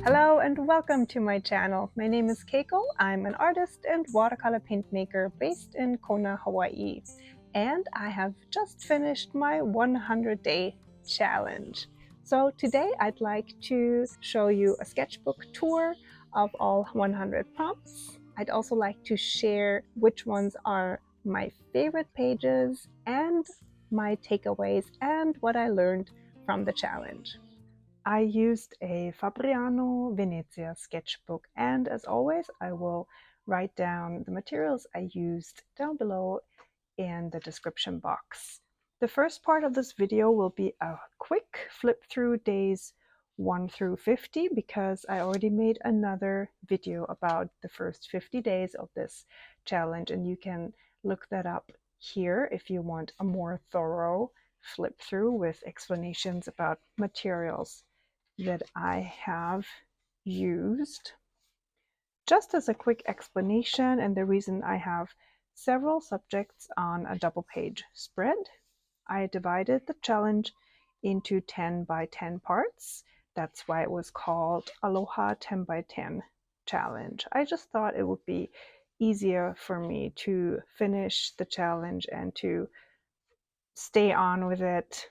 Hello and welcome to my channel. My name is Keiko. I'm an artist and watercolor paint maker based in Kona, Hawaii. And I have just finished my 100-day challenge. So today I'd like to show you a sketchbook tour of all 100 prompts. I'd also like to share which ones are my favorite pages and my takeaways and what I learned from the challenge. I used a Fabriano Venezia sketchbook, and as always I will write down the materials I used down below in the description box. The first part of this video will be a quick flip through days 1 through 50 because I already made another video about the first 50 days of this challenge, and you can look that up here if you want a more thorough flip through with explanations about materials that I have used. Just as a quick explanation, and the reason I have several subjects on a double page spread, I divided the challenge into 10 by 10 parts. That's why it was called Aloha 10 by 10 challenge. I just thought it would be easier for me to finish the challenge and to stay on with it.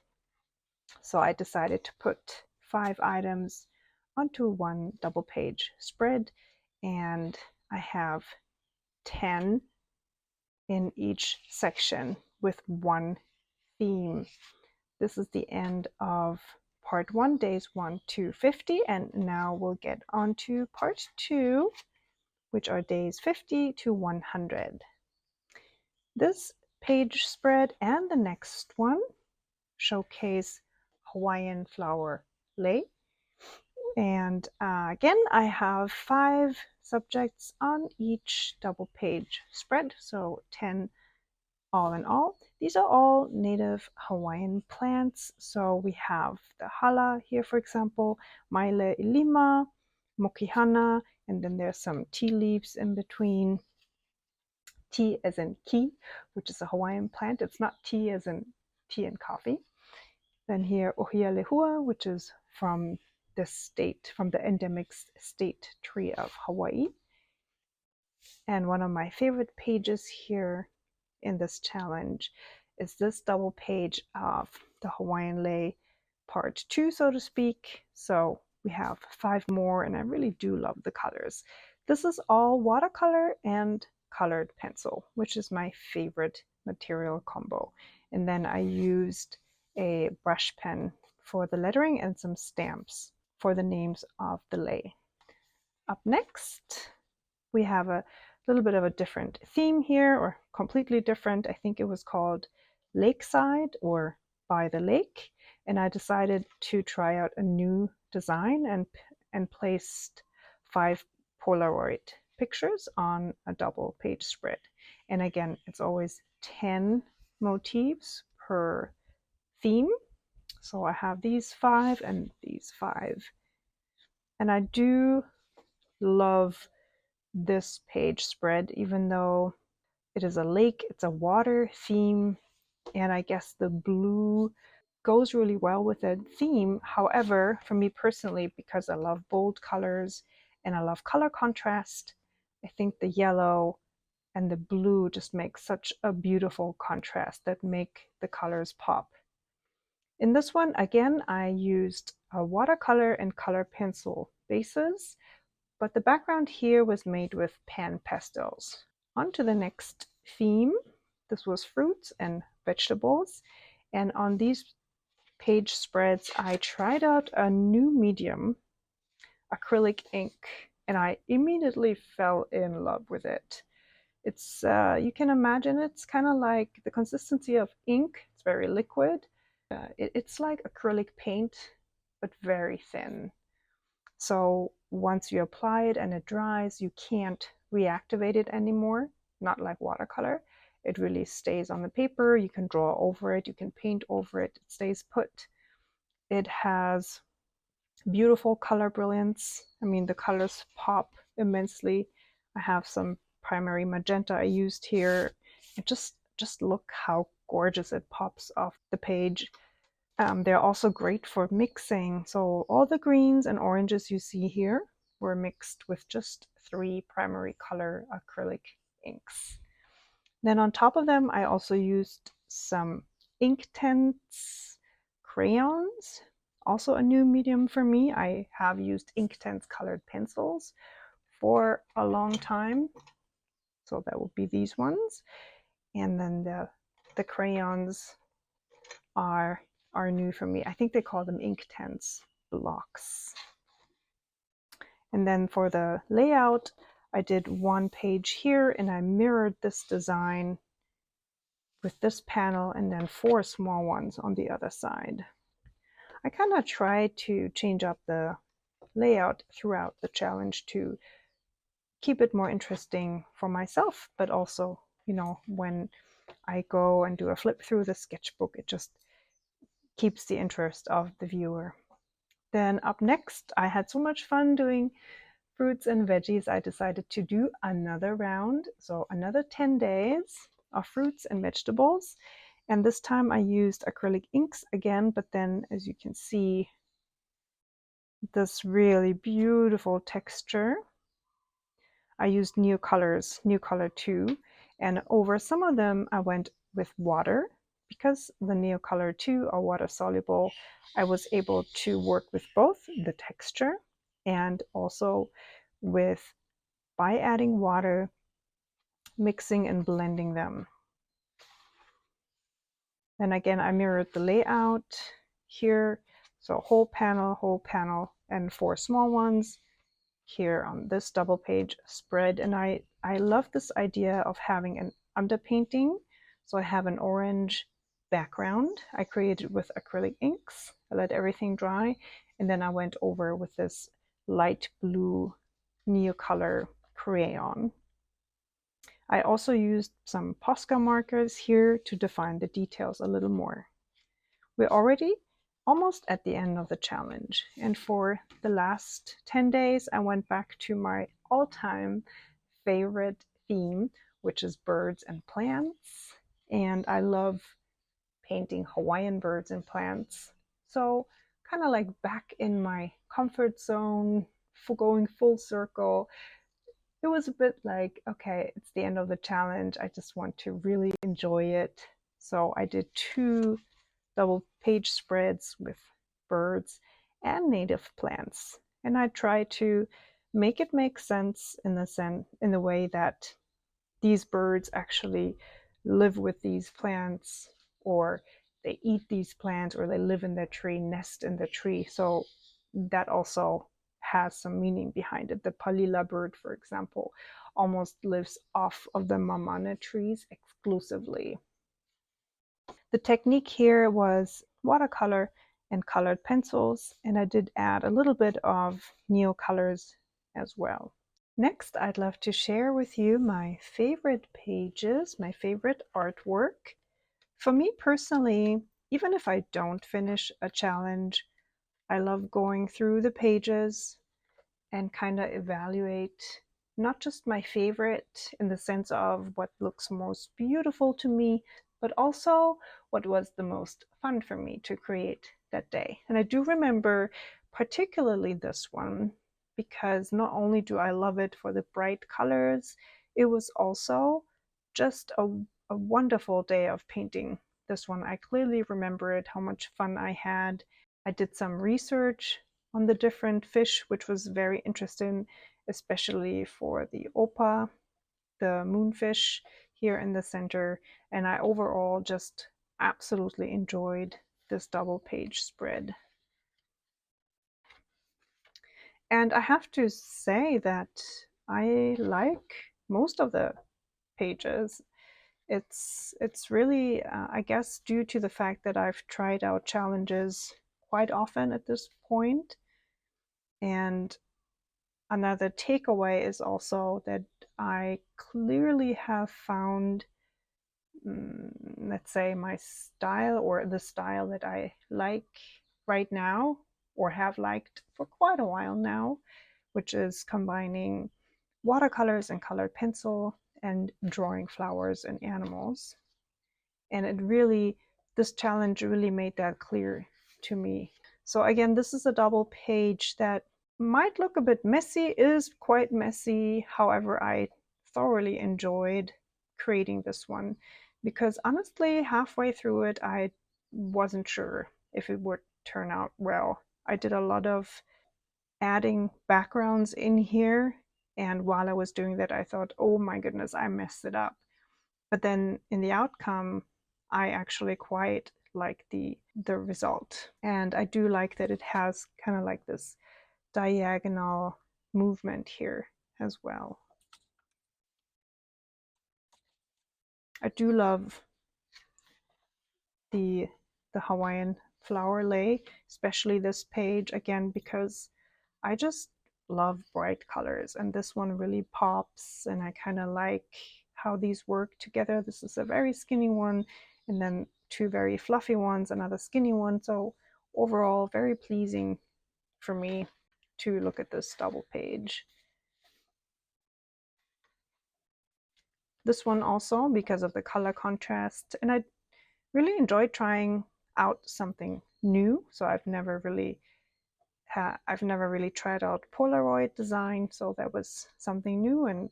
So I decided to put 5 items onto one double page spread, and I have 10 in each section with one theme. This is the end of part 1, days 1 to 50, and now we'll get on to part 2, which are days 50 to 100. This page spread and the next one showcase Hawaiian flower lei. And again, I have 5 subjects on each double page spread, so 10 all in all. These are all native Hawaiian plants. So we have the hala here, for example, maile ilima, mokihana, and then there's some tea leaves in between. Tea as in ki, which is a Hawaiian plant. It's not tea as in tea and coffee. Then here, ohia lehua, which is from the state, from the endemic state tree of Hawaii. And one of my favorite pages here in this challenge is this double page of the Hawaiian lei part 2, so to speak. So we have 5 more, and I really do love the colors. This is all watercolor and colored pencil, which is my favorite material combo. And then I used a brush pen for the lettering and some stamps for the names of the lei. Up next, we have a little bit of a different theme here, or completely different. I think it was called Lakeside or By the Lake, and I decided to try out a new design and placed 5 Polaroid pictures on a double page spread. And again, it's always 10 motifs per theme. So I have these 5 and these 5. And I do love this page spread, even though it is a lake, it's a water theme, and I guess the blue goes really well with the theme. However, for me personally, because I love bold colors and I love color contrast, I think the yellow and the blue just make such a beautiful contrast that make the colors pop. In this one, again, I used a watercolor and color pencil bases, but the background here was made with pan pastels. On to the next theme. This was fruits and vegetables, and on these page spreads I tried out a new medium, acrylic ink, and I immediately fell in love with it. It's you can imagine it's kind of like the consistency of ink. It's very liquid. It's like acrylic paint, but very thin. So once you apply it and it dries, you can't reactivate it anymore, not like watercolor. It really stays on the paper. You can draw over it, you can paint over it, it stays put. It has beautiful color brilliance. I mean, the colors pop immensely. I have some primary magenta I used here. And just look how gorgeous it pops off the page. They're also great for mixing. So all the greens and oranges you see here were mixed with just 3 primary color acrylic inks. Then on top of them, I also used some Inktense crayons, also a new medium for me. I have used Inktense colored pencils for a long time. So that would be these ones. And then the crayons are new for me. I think they call them Inktense blocks. And then for the layout, I did 1 page here and I mirrored this design with this panel and then 4 small ones on the other side. I kind of tried to change up the layout throughout the challenge to keep it more interesting for myself, but also, you know, when I go and do a flip through the sketchbook, it just keeps the interest of the viewer. Then up next, I had so much fun doing fruits and veggies, I decided to do another round. So another 10 days of fruits and vegetables. And this time I used acrylic inks again, but then as you can see, this really beautiful texture. I used Neocolor 2, and over some of them I went with water. Because the Neocolor 2 are water soluble, I was able to work with both the texture and also by adding water, mixing and blending them. Then again, I mirrored the layout here. So whole panel, and 4 small ones here on this double page spread. And I love this idea of having an underpainting. So I have an orange background I created with acrylic inks. I let everything dry, and then I went over with this light blue Neocolor crayon. I also used some Posca markers here to define the details a little more. We're already almost at the end of the challenge, and for the last 10 days I went back to my all-time favorite theme, which is birds and plants, and I love painting Hawaiian birds and plants. So kind of like back in my comfort zone, going full circle. It was a bit like, okay, it's the end of the challenge. I just want to really enjoy it. So I did 2 double page spreads with birds and native plants. And I tried to make it make sense in the way that these birds actually live with these plants, or they eat these plants, or they live in the tree, nest in the tree. So that also has some meaning behind it. The palila bird, for example, almost lives off of the mamana trees exclusively. The technique here was watercolor and colored pencils, and I did add a little bit of Neocolors as well. Next, I'd love to share with you my favorite pages, my favorite artwork. For me personally, even if I don't finish a challenge, I love going through the pages and kind of evaluate not just my favorite in the sense of what looks most beautiful to me, but also what was the most fun for me to create that day. And I do remember particularly this one, because not only do I love it for the bright colors, it was also just a wonderful day of painting this one. I clearly remember it, how much fun I had. I did some research on the different fish, which was very interesting, especially for the opa, the moonfish here in the center. And I overall just absolutely enjoyed this double page spread. And I have to say that I like most of the pages. It's really, I guess, due to the fact that I've tried out challenges quite often at this point. And another takeaway is also that I clearly have found, let's say, my style, or the style that I like right now, or have liked for quite a while now, which is combining watercolors and colored pencil and drawing flowers and animals. And it really this challenge really made that clear to me. So again, this is a double page that might look a bit messy, is quite messy. However, I thoroughly enjoyed creating this one because honestly, halfway through it, I wasn't sure if it would turn out well. I did a lot of adding backgrounds in here, and while I was doing that, I thought, oh my goodness, I messed it up. But then in the outcome, I actually quite like the result. And I do like that it has kind of like this diagonal movement here as well. I do love the Hawaiian flower lei, especially this page, again, because I just love bright colors, and this one really pops, and I kind of like how these work together. This is a very skinny one, and then two very fluffy ones, another skinny one. So overall, very pleasing for me to look at this double page. This one also, because of the color contrast, and I really enjoyed trying out something new. So I've never really tried out Polaroid design, so that was something new and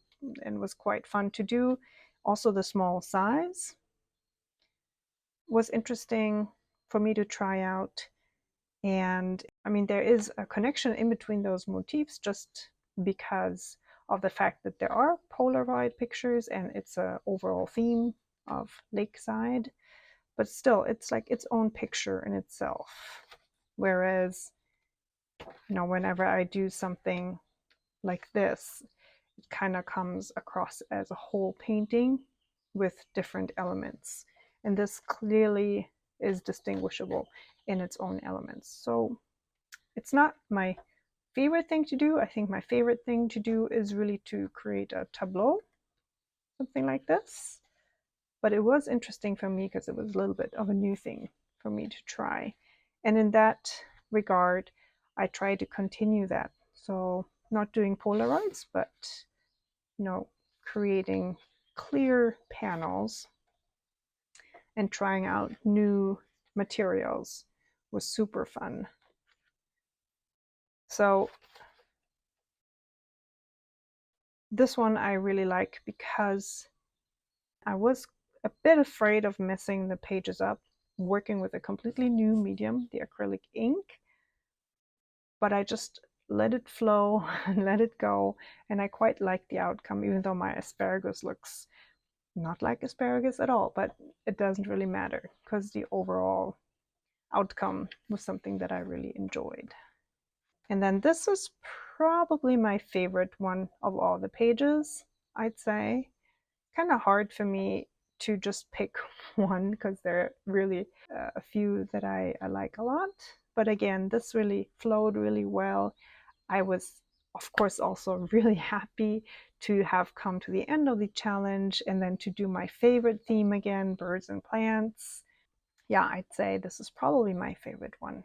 was quite fun to do. Also, the small size was interesting for me to try out. And I mean, there is a connection in between those motifs just because of the fact that there are Polaroid pictures and it's an overall theme of lakeside. But still, it's like its own picture in itself. Whereas, you know, whenever I do something like this, it kind of comes across as a whole painting with different elements. And this clearly is distinguishable in its own elements. So it's not my favorite thing to do. I think my favorite thing to do is really to create a tableau, something like this. But it was interesting for me because it was a little bit of a new thing for me to try. And in that regard, I try to continue that. So not doing Polaroids, but, you know, creating clear panels and trying out new materials was super fun. So this one I really like because I was a bit afraid of messing the pages up working with a completely new medium, the acrylic ink, but I just let it flow and let it go, and I quite like the outcome, even though my asparagus looks not like asparagus at all, but it doesn't really matter because the overall outcome was something that I really enjoyed. And then this is probably my favorite one of all the pages, I'd say. Kind of hard for me to just pick one because there are really a few that I like a lot. But again, this really flowed really well. I was, of course, also really happy to have come to the end of the challenge and then to do my favorite theme again, birds and plants. Yeah, I'd say this is probably my favorite one.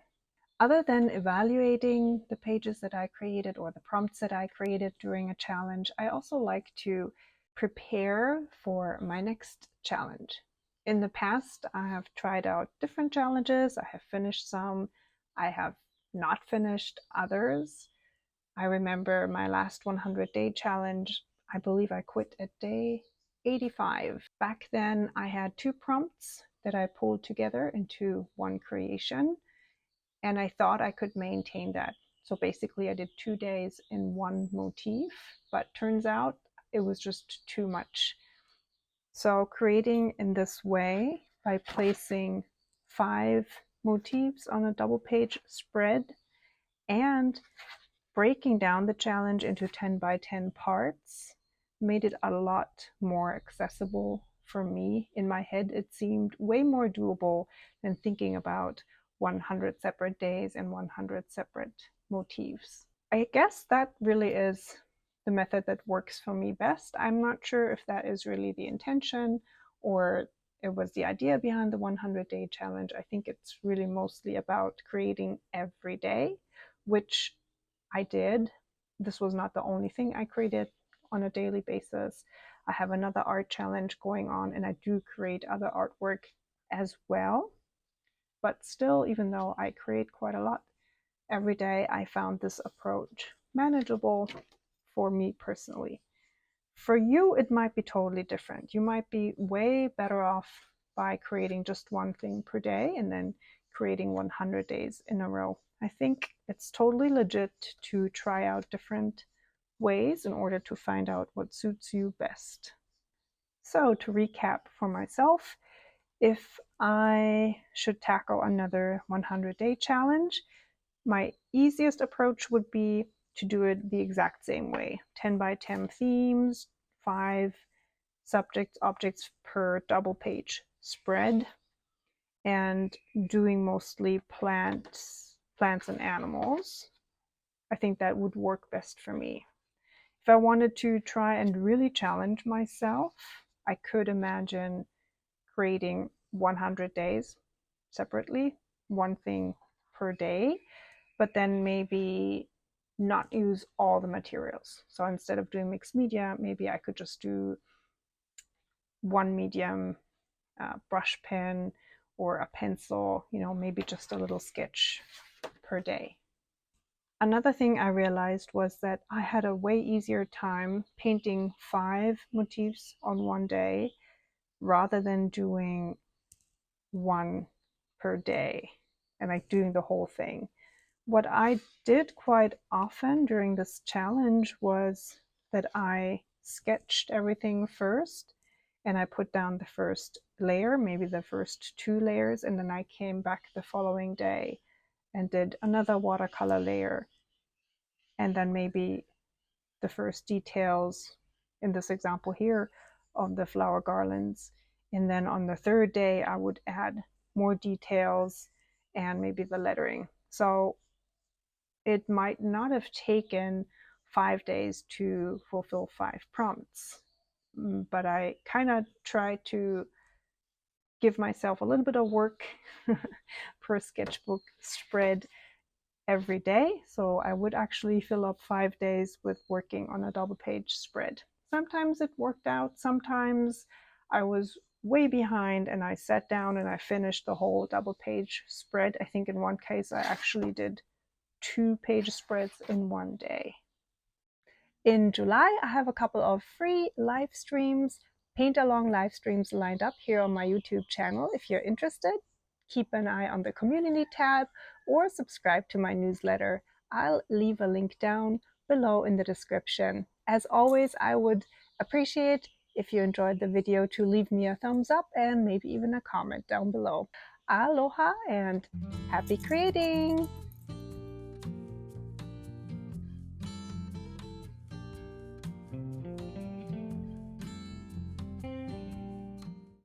Other than evaluating the pages that I created or the prompts that I created during a challenge, I also like to prepare for my next challenge. In the past, I have tried out different challenges. I have finished some. I have not finished others. I remember my last 100-day challenge. I believe I quit at day 85. Back then, I had 2 prompts that I pulled together into one creation, and I thought I could maintain that. So basically, I did 2 days in one motif, but turns out it was just too much. So creating in this way by placing 5 motifs on a double page spread and breaking down the challenge into 10 by 10 parts made it a lot more accessible for me. In my head, it seemed way more doable than thinking about 100 separate days and 100 separate motifs. I guess that really is the method that works for me best. I'm not sure if that is really the intention or it was the idea behind the 100-day challenge. I think it's really mostly about creating every day, which I did. This was not the only thing I created on a daily basis. I have another art challenge going on and I do create other artwork as well. But still, even though I create quite a lot every day, I found this approach manageable for me personally. For you, it might be totally different. You might be way better off by creating just one thing per day and then creating 100 days in a row. I think it's totally legit to try out different ways in order to find out what suits you best. So to recap for myself, if I should tackle another 100-day challenge, my easiest approach would be to do it the exact same way. 10 by 10 themes, 5 subjects, objects per double page spread, and doing mostly plants and animals. I think that would work best for me. If I wanted to try and really challenge myself, I could imagine creating 100 days separately, one thing per day, but then maybe not use all the materials. So instead of doing mixed media, maybe I could just do one medium, brush pen, or a pencil, maybe just a little sketch per day. Another thing I realized was that I had a way easier time painting 5 motifs on one day rather than doing one per day and like doing the whole thing. What I did quite often during this challenge was that I sketched everything first and I put down the first layer, maybe the first 2 layers, and then I came back the following day and did another watercolor layer, and then maybe the first details in this example here of the flower garlands. And then on the 3rd day, I would add more details and maybe the lettering. So it might not have taken 5 days to fulfill 5 prompts, but I kind of tried to give myself a little bit of work per sketchbook spread every day. So I would actually fill up 5 days with working on a double page spread. Sometimes it worked out, sometimes I was way behind and I sat down and I finished the whole double page spread. I think in one case I actually did 2 page spreads in one day. In July, I have a couple of free live streams, paint along live streams lined up here on my YouTube channel. If you're interested, keep an eye on the community tab or subscribe to my newsletter. I'll leave a link down below in the description. As always, I would appreciate if you enjoyed the video to leave me a thumbs up and maybe even a comment down below. Aloha and happy creating!